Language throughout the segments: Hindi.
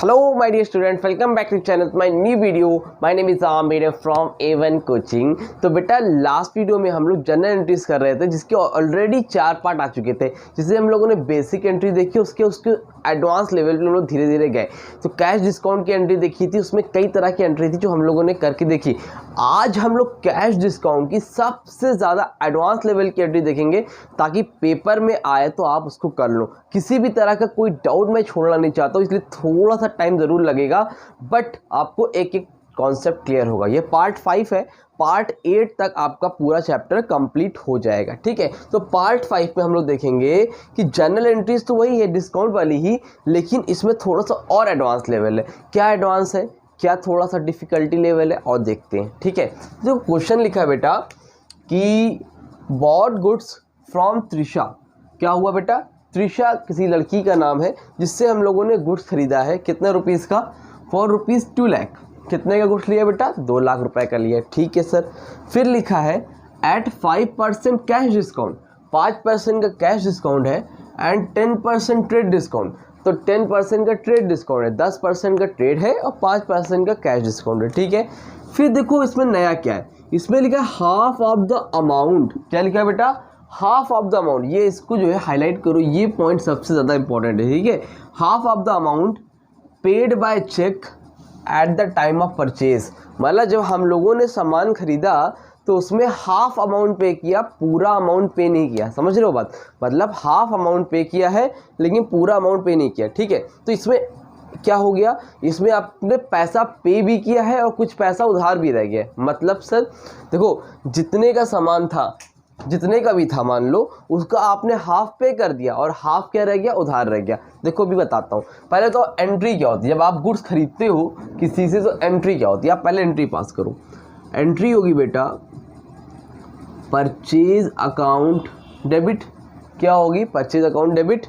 Hello my dear students, welcome back to channel my new video. My name is Amir from A1 Coaching। तो बेटा लास्ट वीडियो में हम लोग जनरल एंट्रीज कर रहे थे जिसके ऑलरेडी 4 पार्ट आ चुके थे। जिससे हम लोगों ने बेसिक एंट्री देखी, उसके एडवांस लेवल पे हम लोग धीरे धीरे गए। तो कैश डिस्काउंट की एंट्री देखी थी, उसमें कई तरह की एंट्री थी जो हम लोगों ने करके देखी। आज हम लोग कैश डिस्काउंट की सबसे ज़्यादा एडवांस लेवल की एंट्री देखेंगे ताकि पेपर में आए तो आप उसको कर लो। किसी भी तरह का कोई डाउट मैं छोड़ना नहीं चाहता हूँ, इसलिए थोड़ा सा टाइम ज़रूर लगेगा, बट आपको एक एक कॉन्सेप्ट क्लियर होगा। ये पार्ट 5 है, पार्ट 8 तक आपका पूरा चैप्टर कंप्लीट हो जाएगा। ठीक है, तो पार्ट 5 में हम लोग देखेंगे कि जनरल एंट्रीज तो वही है डिस्काउंट वाली ही, लेकिन इसमें थोड़ा सा और एडवांस लेवल है। क्या एडवांस है, क्या थोड़ा सा डिफ़िकल्टी लेवल है, और देखते हैं। ठीक है, जो क्वेश्चन लिखा है बेटा कि बॉट गुड्स फ्रॉम त्रिशा। क्या हुआ बेटा, त्रिशा किसी लड़की का नाम है जिससे हम लोगों ने गुड्स खरीदा है। कितने रुपीज़ का? ₹2 लाख। कितने का गुड्स लिया बेटा? 2 लाख रुपए का लिया। ठीक है सर। फिर लिखा है एट 5% कैश डिस्काउंट। 5% का कैश डिस्काउंट है एंड 10% ट्रेड डिस्काउंट। तो 10% का ट्रेड डिस्काउंट है, 10% का ट्रेड है और 5% का कैश डिस्काउंट है। ठीक है, फिर देखो इसमें नया क्या है, इसमें लिखा है हाफ ऑफ द अमाउंट। क्या लिखा है बेटा? Half of the amount. ये इसको जो है हाईलाइट करो, ये पॉइंट सबसे ज़्यादा इंपॉर्टेंट है। ठीक है, half of the amount paid by cheque at the time of purchase. मतलब जब हम लोगों ने सामान खरीदा तो उसमें हाफ अमाउंट पे किया, पूरा अमाउंट पे नहीं किया। समझ रहे हो बात? मतलब हाफ अमाउंट पे किया है लेकिन पूरा अमाउंट पे नहीं किया। ठीक है, तो इसमें क्या हो गया, इसमें आपने पैसा पे भी किया है और कुछ पैसा उधार भी रह गया। मतलब सर देखो, जितने का सामान था, जितने का भी था मान लो, उसका आपने हाफ पे कर दिया और हाफ क्या रह गया, उधार रह गया। देखो भी बताता हूँ। पहले तो एंट्री क्या होती है, जब आप गुड्स खरीदते हो किसी से तो एंट्री क्या होती है, आप पहले एंट्री पास करो। एंट्री होगी बेटा परचेज अकाउंट डेबिट। क्या होगी? Purchase account debit.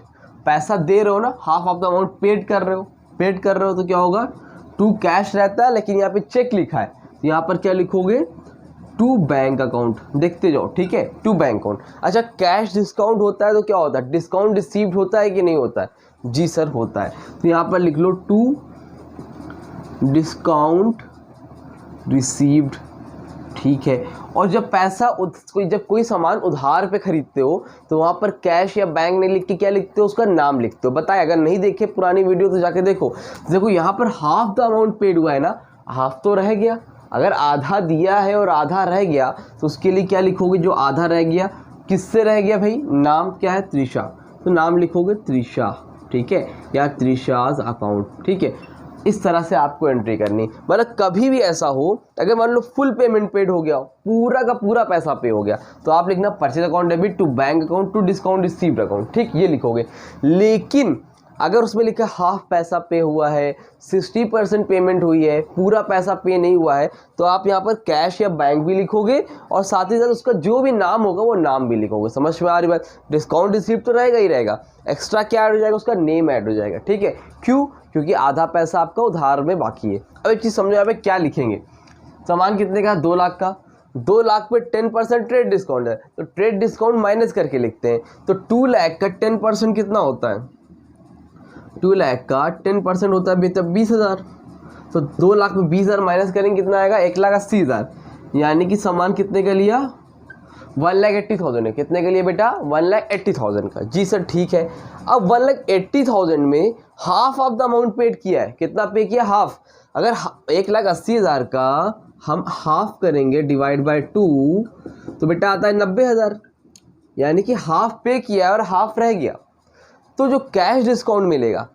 पैसा दे रहे हो ना, half of the amount paid कर रहे हो। पेड कर रहे हो तो क्या होगा, टू कैश रहता है लेकिन यहाँ पे चेक लिखा है, यहाँ पर क्या लिखोगे, टू बैंक अकाउंट। देखते जाओ। ठीक है, टू बैंक अकाउंट। अच्छा, कैश डिस्काउंट होता है तो क्या होता है, डिस्काउंट रिसीव्ड होता है कि नहीं होता है? जी सर होता है। तो यहाँ पर लिख लो टू डिस्काउंट रिसीव्ड। ठीक है, और जब पैसा जब कोई सामान उधार पे खरीदते हो तो वहाँ पर कैश या बैंक नहीं लिख के क्या लिखते हो, उसका नाम लिखते हो। बताए, अगर नहीं देखे पुरानी वीडियो तो जाके देखो। देखो यहाँ पर हाफ द अमाउंट पेड हुआ है ना, हाफ तो रह गया। अगर आधा दिया है और आधा रह गया तो उसके लिए क्या लिखोगे, जो आधा रह गया किससे रह गया भाई, नाम क्या है, त्रिशा, तो नाम लिखोगे त्रिशा। ठीक है, या त्रिशाज अकाउंट। ठीक है, इस तरह से आपको एंट्री करनी। मतलब कभी भी ऐसा हो, अगर मान लो फुल पेमेंट पेड हो गया, पूरा का पूरा पैसा पे हो गया, तो आप लिखना purchase account debit to bank account to discount received account. ठीक, ये लिखोगे। लेकिन अगर उसमें लिखा हाफ पैसा पे हुआ है, 60% पेमेंट हुई है, पूरा पैसा पे नहीं हुआ है, तो आप यहाँ पर कैश या बैंक भी लिखोगे और साथ ही साथ उसका जो भी नाम होगा वो नाम भी लिखोगे। समझ में आ रही बात? डिस्काउंट रिसीव तो रहेगा ही रहेगा, एक्स्ट्रा क्या ऐड हो जाएगा, उसका नेम ऐड हो जाएगा। ठीक है, क्यों? क्योंकि आधा पैसा आपका उधार में बाकी है। अब एक चीज़ समझो, यहाँ पे क्या लिखेंगे, सामान कितने का, 2 लाख का। 2 लाख पे 10% ट्रेड डिस्काउंट है, तो ट्रेड डिस्काउंट माइनस करके लिखते हैं। तो 2 लाख का 10% कितना होता है, 2 लाख का 10% होता है बेटा 20,000। तो 2 लाख में 20,000 माइनस करेंगे कितना आएगा, 1,80,000। यानी कि सामान कितने का लिया, 1,80,000 है। कितने का लिया बेटा, 1,80,000 का। जी सर ठीक है। अब 1,80,000 में half of the amount paid किया है। कितना पे किया, हाफ। अगर 1,80,000 का हम हाफ करेंगे डिवाइड बाय 2 तो बेटा आता है 90,000। यानी कि हाफ पे किया और हाफ रह गया। तो जो कैश डिस्काउंट मिलेगा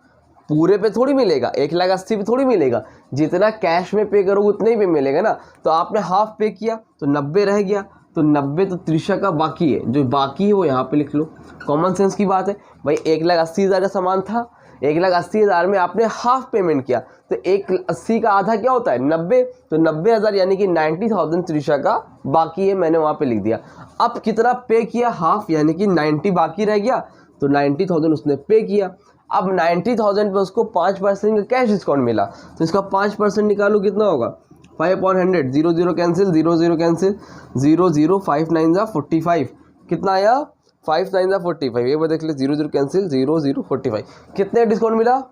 पूरे पे थोड़ी मिलेगा, 1,80,000 पे थोड़ी मिलेगा। जितना कैश में पे करोगे उतने ही पे मिलेगा ना। तो आपने हाफ पे किया तो 90 रह गया, तो 90 तो त्रिशा का बाकी है, जो बाकी है वो यहाँ पे लिख लो। कॉमन सेंस की बात है भाई, 1,80,000 का सामान था, 1,80,000 में आपने हाफ पेमेंट किया, तो 1,80 का आधा क्या होता है, 90। तो 90,000 यानी कि 90,000 त्रिशा का बाकी है, मैंने वहाँ पे लिख दिया। अब कितना पे किया, हाफ, यानी कि 90 बाकी रह गया, तो 90,000 उसने पे किया। अब 90,000 पे उसको 5% का कैश डिस्काउंट मिला, तो इसका 5% निकालो, कितना होगा, 5/100, 0 0 कैंसिल, 0 0 कैंसिल, 0 0 5 9 45। कितना आया, 5 9 45। एक बार देख ले, 0 0 कैंसिल, 0 0 45। कितने डिस्काउंट मिला,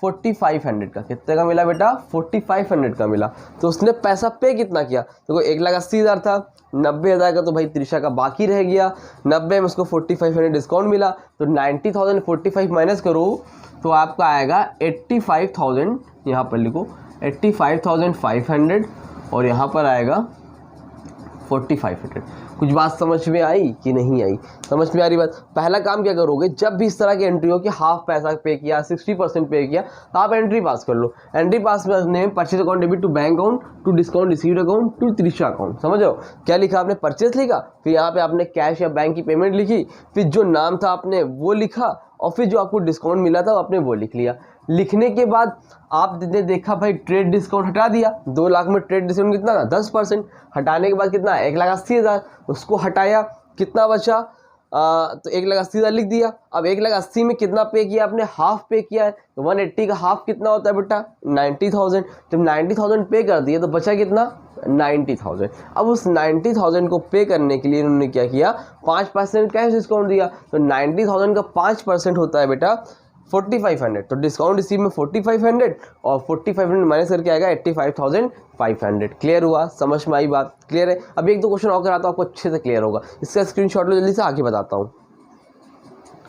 4500 का। कितने का मिला बेटा? 4500 का मिला। तो उसने पैसा पे कितना किया? देखो 1,80,000 था, 90,000 का तो भाई त्रिशा का बाकी रह गया, 90 में उसको 4500 डिस्काउंट मिला, तो 90,000 45 माइनस करो तो आपका आएगा 85,000, यहाँ पर लिखो 85,500 और यहाँ पर आएगा 4500। कुछ बात समझ में आई कि नहीं आई? समझ में आ रही बात? पहला काम क्या करोगे, जब भी इस तरह की एंट्री हो कि हाफ पैसा पे किया, 60% पे किया, तो आप एंट्री पास कर लो। एंट्री पास में purchase account debit to bank account to discount received account to Trisha account. समझो क्या लिखा आपने? परचेज लिखा, फिर यहाँ पे आपने कैश या बैंक की पेमेंट लिखी, फिर जो नाम था आपने वो लिखा और फिर जो आपको डिस्काउंट मिला था आपने वो लिख लिया। लिखने के बाद आपने देखा भाई ट्रेड डिस्काउंट हटा दिया, 2 लाख में ट्रेड डिस्काउंट कितना था? 10%। हटाने के बाद कितना? 1,80,000। उसको हटाया, कितना बचा? तो 1,80,000 लिख दिया। अब 1,80,000 में कितना पे किया आपने? हाफ पे किया है, तो 180 का हाफ कितना होता है बेटा? 90,000। जब 90,000 पे कर दिया तो बचा कितना? 90,000। अब उस 90,000 को पे करने के लिए इन्होंने क्या किया? 5% कैश डिस्काउंट दिया। तो 90,000 का 5% होता है बेटा 4500। तो डिस्काउंट रिसीव में 4500 और 4500 माइनस करके आएगा 85,500। क्लियर हुआ? समझ में आई बात? क्लियर है? अब एक दो क्वेश्चन और कराता हूँ, आपको अच्छे से क्लियर होगा। इसका स्क्रीनशॉट लो, जल्दी से आगे बताता हूँ।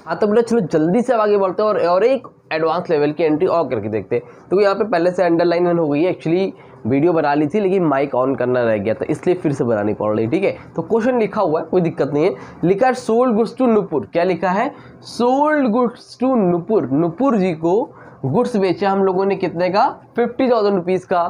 हाँ तो बेटा चलो जल्दी से अब आगे बढ़ते हैं और एक एडवांस लेवल की एंट्री और करके देखते हैं। तो यहाँ पे पहले से अंडरलाइन हो गई है, एक्चुअली वीडियो बना ली थी लेकिन माइक ऑन करना रह गया था, इसलिए फिर से बनानी पड़ रही। ठीक है, तो क्वेश्चन लिखा हुआ है, कोई दिक्कत नहीं है। लिखा है सोल्ड गुड्स टू नुपुर। क्या लिखा है? Sold goods to Nupur. Nupur ji को गुड्स बेचा हम लोगों ने कितने का? 50,000 रुपीज़ का।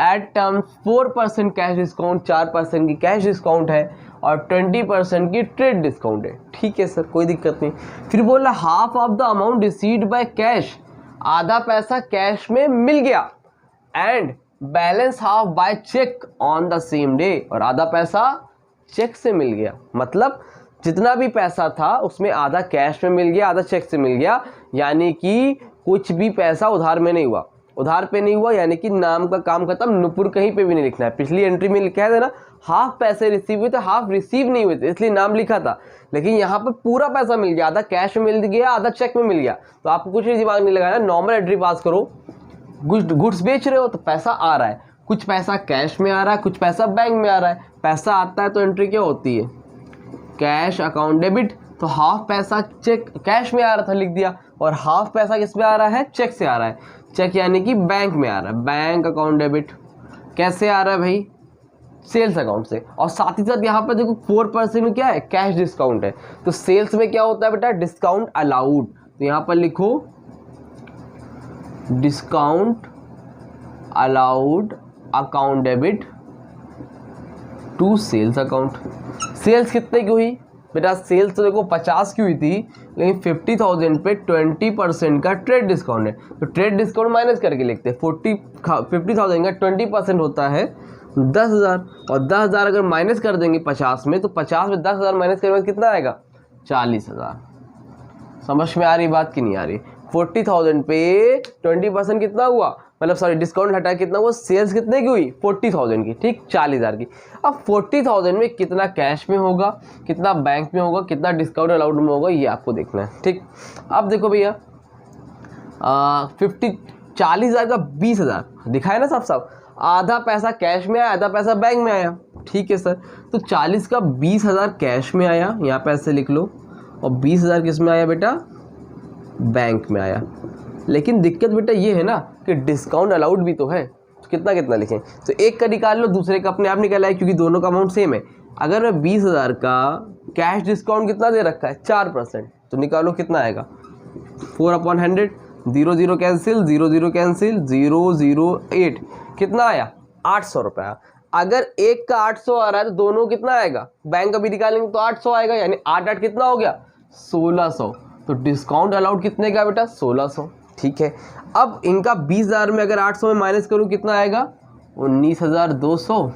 एट टर्म्स 4% कैश डिस्काउंट, 4% की कैश डिस्काउंट है और 20% की ट्रेड डिस्काउंट है। ठीक है सर, कोई दिक्कत नहीं। फिर बोला half of the amount received by cash, आधा पैसा कैश में मिल गया, and balance half by cheque on the same day, और आधा पैसा चेक से मिल गया। मतलब जितना भी पैसा था उसमें आधा कैश में मिल गया, आधा चेक से मिल गया, यानी कि कुछ भी पैसा उधार में नहीं हुआ। उधार पे नहीं हुआ यानी कि नाम का काम खत्म, नुपुर कहीं पे भी नहीं लिखना है। पिछली एंट्री में लिखा है ना, हाफ पैसे रिसीव हुए थे, हाफ रिसीव नहीं हुए थे, इसलिए नाम लिखा था। लेकिन यहाँ पर पूरा पैसा मिल गया, आधा कैश में मिल गया, आधा चेक में मिल गया। तो आपको कुछ भी दिमाग नहीं लगाना, नॉर्मल एंट्री पास करो। गुड्स बेच रहे हो तो पैसा आ रहा है, कुछ पैसा कैश में आ रहा है, कुछ पैसा बैंक में आ रहा है। पैसा आता है तो एंट्री क्या होती है? Cash account debit. तो हाफ पैसा चेक कैश में आ रहा था, लिख दिया, और हाफ पैसा किस में आ रहा है? चेक से आ रहा है। चेक यानी कि बैंक में आ रहा है, बैंक अकाउंट डेबिट। कैसे आ रहा है भाई? सेल्स अकाउंट से। और साथ ही साथ यहाँ पर देखो 4% में क्या है? कैश डिस्काउंट है। तो सेल्स में क्या होता है बेटा? Discount allowed. तो यहाँ पर लिखो discount allowed account debit to sales account. Sales कितने की हुई बेटा? सेल्स तो देखो 50 की हुई थी, लेकिन 50,000 पे 20% का ट्रेड डिस्काउंट है। तो ट्रेड डिस्काउंट माइनस करके लिखते हैं। 50,000 का 20% होता है 10,000, और 10,000 अगर माइनस कर देंगे 50 में, तो 50 में 10,000 माइनस करने में कितना आएगा? 40,000। समझ में आ रही बात कि नहीं आ रही? 40,000 पे 20% कितना हुआ? मतलब सॉरी डिस्काउंट हटा कितना हुआ? सेल्स कितने की हुई? 40,000 की, ठीक, 40,000 की। अब 40,000 में कितना कैश में होगा, कितना बैंक में होगा, कितना डिस्काउंट अलाउड में होगा, ये आपको देखना है। ठीक, अब देखो भैया 40,000 का 20,000 दिखाया ना साफ साफ, आधा पैसा कैश में आया, आधा पैसा बैंक में आया। ठीक है सर, तो 40 का 20,000 कैश में आया, यहाँ पे ऐसे लिख लो, और 20,000 किस में आया बेटा? बैंक में आया। लेकिन दिक्कत बेटा ये है ना कि डिस्काउंट अलाउड भी तो है, तो कितना कितना लिखें? तो एक का निकाल लो, दूसरे का अपने आप निकाला है, क्योंकि दोनों का अमाउंट सेम है। अगर मैं 20,000 का कैश डिस्काउंट कितना दे रखा है? 4%, तो निकालो कितना आएगा? 4/100, 0 0 कैंसिल, 0 0 कैंसिल, 0 0 8, कितना आया? 800 रुपया। अगर एक का 800 आ रहा है तो दोनों कितना आएगा? बैंक का भी निकालेंगे तो 800 आएगा, यानी 8 8 कितना हो गया? 1600। तो डिस्काउंट अलाउड कितने का बेटा? 1600। ठीक है, अब इनका 20,000 में अगर 800 में माइनस करूँ कितना आएगा? 19,200,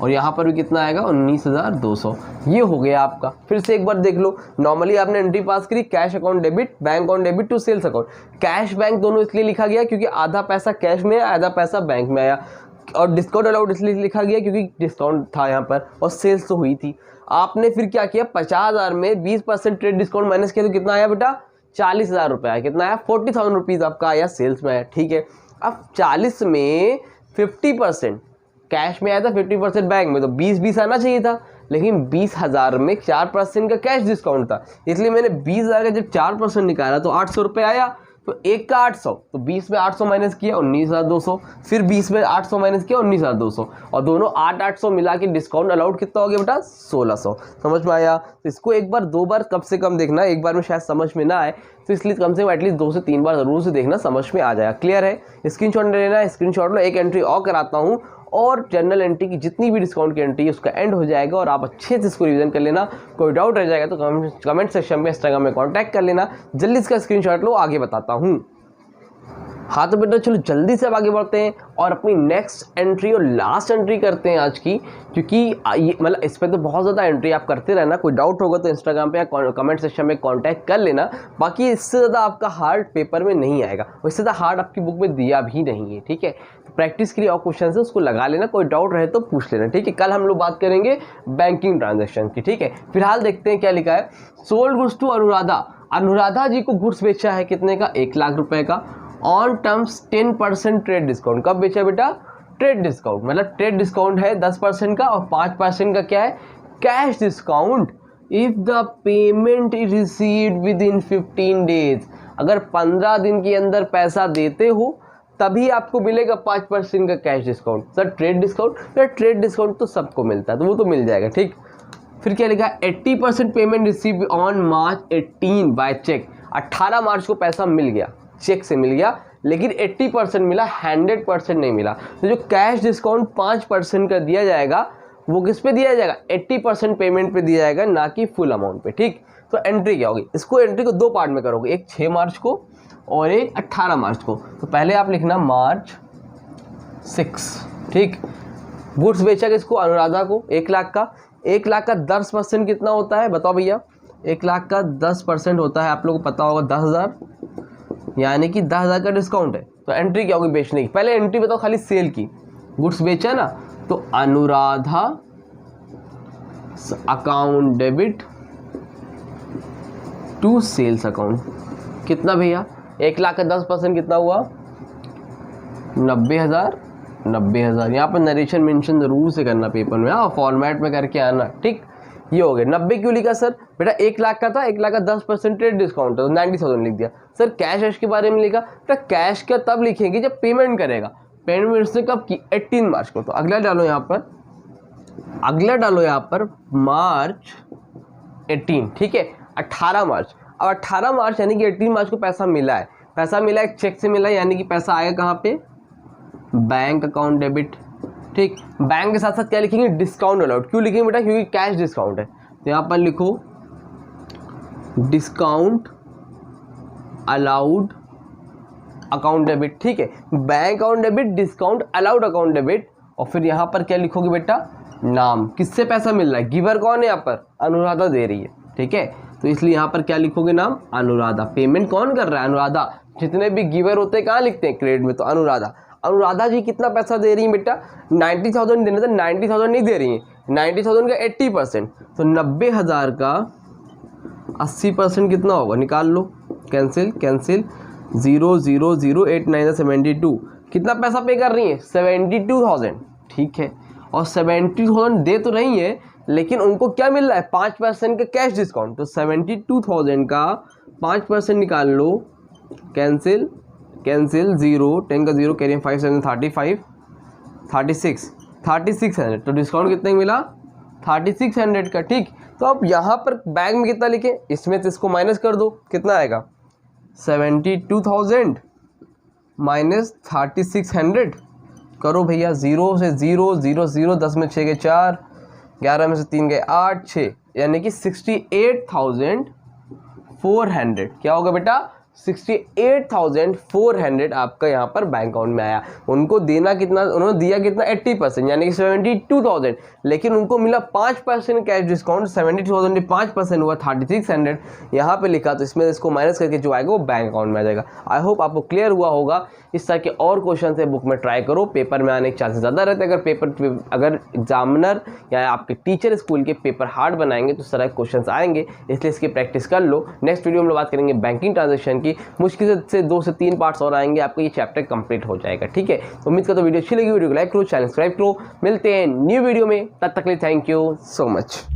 और यहाँ पर भी कितना आएगा? 19,200। ये हो गया आपका। फिर से एक बार देख लो, नॉर्मली आपने एंट्री पास करी cash account debit, bank account debit to sales account. Cash bank दोनों इसलिए लिखा गया क्योंकि आधा पैसा कैश में आया, आधा पैसा बैंक में आया, और डिस्काउंट अलाउड इसलिए लिखा गया क्योंकि डिस्काउंट था यहाँ पर और सेल्स तो हुई थी। आपने फिर क्या किया? 50,000 में 20% ट्रेड डिस्काउंट माइनस किया तो कितना आया बेटा? 40,000 रुपये आया। कितना आया? 40,000 रुपीज़ आपका आया, सेल्स में आया। ठीक है, अब 40 में 50% कैश में आया था, 50% बैंक में, तो 20 आना चाहिए था, लेकिन 20,000 में 4% का कैश डिस्काउंट था, इसलिए मैंने 20,000 का जब 4% निकाला तो 800 रुपये आया। तो एक का 800, तो 20 में 800 माइनस किया 19,200, फिर 20 में 800 माइनस किया 19,200, और दोनों 800 मिला के डिस्काउंट अलाउड कितना हो गया बेटा? 1600। समझ में आया? तो इसको एक बार 2 बार कम से कम देखना, एक बार में शायद समझ में ना आए, तो इसलिए कम से कम एटलीस्ट 2 से 3 बार जरूर से देखना, समझ में आ जाएगा। क्लियर है? स्क्रीनशॉट ले लेना, स्क्रीनशॉट लो। एक एंट्री और कराता हूँ, और जनरल एंट्री की जितनी भी डिस्काउंट की एंट्री है उसका एंड हो जाएगा, और आप अच्छे से इसको रिवीजन कर लेना। कोई डाउट रह जाएगा तो कमेंट सेक्शन में इंस्टाग्राम में कांटेक्ट कर लेना। जल्दी इसका स्क्रीनशॉट लो, आगे बताता हूँ। हाँ तो बेटा चलो जल्दी से अब आगे बढ़ते हैं और अपनी नेक्स्ट एंट्री और लास्ट एंट्री करते हैं आज की, क्योंकि ये मतलब इस पर तो बहुत ज़्यादा एंट्री आप करते रहना। कोई डाउट होगा तो इंस्टाग्राम पे या कमेंट सेक्शन में कांटेक्ट कर लेना। बाकी इससे ज़्यादा आपका हार्ड पेपर में नहीं आएगा, इससे ज़्यादा हार्ड आपकी बुक में दिया भी नहीं है। ठीक है, तो प्रैक्टिस के लिए और क्वेश्चन है उसको लगा लेना, कोई डाउट रहे तो पूछ लेना। ठीक है, कल हम लोग बात करेंगे बैंकिंग ट्रांजेक्शन की। ठीक है, फिलहाल देखते हैं क्या लिखा है। Sold goods to Anuradha. Anuradha ji को गुड्स बेचा है कितने का? 1 लाख रुपए का, ऑन टर्म्स 10% ट्रेड डिस्काउंट। कब बेचा बेटा? ट्रेड डिस्काउंट, मतलब ट्रेड डिस्काउंट है 10% का, और 5% का क्या है? Cash discount. If the payment is received with in 15 days, अगर 15 दिन के अंदर पैसा देते हो तभी आपको मिलेगा 5% का cash discount. Sir trade discount? Sir trade discount तो सबको मिलता है, तो वो तो मिल जाएगा। ठीक, फिर क्या लिखा है? 80% payment receive on March 18 by cheque. 18 March को पैसा मिल गया, चेक से मिल गया, लेकिन 80% मिला, 100% नहीं मिला। तो जो कैश डिस्काउंट 5% का दिया जाएगा वो किस पे दिया जाएगा? 80% पेमेंट पे दिया जाएगा, ना कि फुल अमाउंट पे। ठीक, तो एंट्री क्या होगी? इसको एंट्री को 2 पार्ट में करोगे, एक 6 मार्च को और एक 18 मार्च को। तो पहले आप लिखना March 6। ठीक, गुड्स बेचा किसको? अनुराधा को, 1 लाख का। 1 लाख का 10% कितना होता है बताओ भैया? 1 लाख का 10% होता है, आप लोगों को पता होगा 10,000, यानी कि 10,000 का डिस्काउंट है। तो एंट्री क्या होगी बेचने की? पहले एंट्री बताओ खाली सेल की। गुड्स बेचा ना, तो Anuradha account debit to sales account. कितना भैया? 1 लाख का 10% कितना हुआ? 90,000। 90,000 यहाँ पर नरेशन मेंशन जरूर से करना पेपर में, हाँ फॉर्मेट में करके आना। ठीक, ये हो गया। 90 क्यों लिखा सर? बेटा 1 लाख का था, 1 लाख का 10% ट्रेड डिस्काउंट है, तो 90,000 लिख दिया। सर कैश के बारे में लिखा? बेटा कैश का तब लिखेंगे जब पेमेंट करेगा। पेमेंट उसने कब की? 18 मार्च को। तो अगला डालो यहाँ पर, अगला डालो यहाँ पर March 18। ठीक है, 18 मार्च। अब 18 मार्च यानी कि 18 मार्च को पैसा मिला है, पैसा मिला है चेक से मिला है, यानी कि पैसा आएगा कहाँ पे? Bank account debit. ठीक, बैंक के साथ साथ क्या लिखेंगे? Discount allowed. क्यों लिखेंगे बेटा? क्योंकि कैश डिस्काउंट है, तो यहाँ पर लिखो डिस्काउंट अलाउड अकाउंट डेबिट। ठीक है, bank account debit, discount allowed account debit. और फिर यहाँ पर क्या लिखोगे बेटा? नाम, किससे पैसा मिल रहा है? गिवर कौन है यहाँ पर? अनुराधा दे रही है। ठीक है, तो इसलिए यहाँ पर क्या लिखोगे? नाम अनुराधा। पेमेंट कौन कर रहा है? अनुराधा। जितने भी गिवर होते हैं कहाँ लिखते हैं? क्रेडिट में, तो अनुराधा। अनुराधा जी कितना पैसा दे रही है बेटा? 90,000 देने, तो 90,000 नहीं दे रही है, 90,000 का 80%, तो 90,000 का 80% कितना होगा? निकाल लो, कैंसिल कैंसिल, 0 0 0 8 9 72। कितना पैसा पे कर रही है? 72,000। ठीक है, और 72,000 दे तो रही है, लेकिन उनको क्या मिल रहा है? 5% का कैश डिस्काउंट। तो 72,000 का 5% निकाल लो, कैंसिल कैंसिल, 0 10 का 0 कैरी 5 7 35 3600। तो डिस्काउंट कितने मिला? 3600 का। ठीक, तो अब यहाँ पर बैंक में कितना लिखे? इसमें से इसको माइनस कर दो, कितना आएगा? 72,000 माइनस 3600 करो भैया। 0 से 0 0 0, 10 में 6 के 4, 11 में से 3 गए 8 6, यानी कि 68,400। क्या होगा बेटा? 68,400 आपका यहाँ पर बैंक अकाउंट में आया। उनको देना कितना, उन्होंने दिया कितना 80% यानी कि 72,000, लेकिन उनको मिला 5% कैश डिस्काउंट। 72,000 में 5% हुआ 3600 यहाँ पे लिखा, तो इसमें इसको माइनस करके जो आएगा वो बैंक अकाउंट में आ जाएगा। आई होप आपको क्लियर हुआ होगा। इस तरह के और क्वेश्चन है बुक में ट्राई करो, पेपर में आने के चांसेस ज़्यादा रहते हैं। अगर एग्जामिनर या आपके टीचर स्कूल के पेपर हार्ड बनाएंगे तो इस तरह के क्वेश्चन आएंगे, इसलिए इसकी प्रैक्टिस कर लो। नेक्स्ट वीडियो में बात करेंगे बैंकिंग ट्रांजेक्शन की, मुश्किल से 2 से 3 पार्ट्स और आएंगे, आपका ये चैप्टर कंप्लीट हो जाएगा। ठीक है, तो उम्मीद करता हूं वीडियो अच्छी लगी, वीडियो को लाइक करो, चैनल सब्सक्राइब करो। मिलते हैं न्यू वीडियो में, तब तक के लिए थैंक यू सो मच।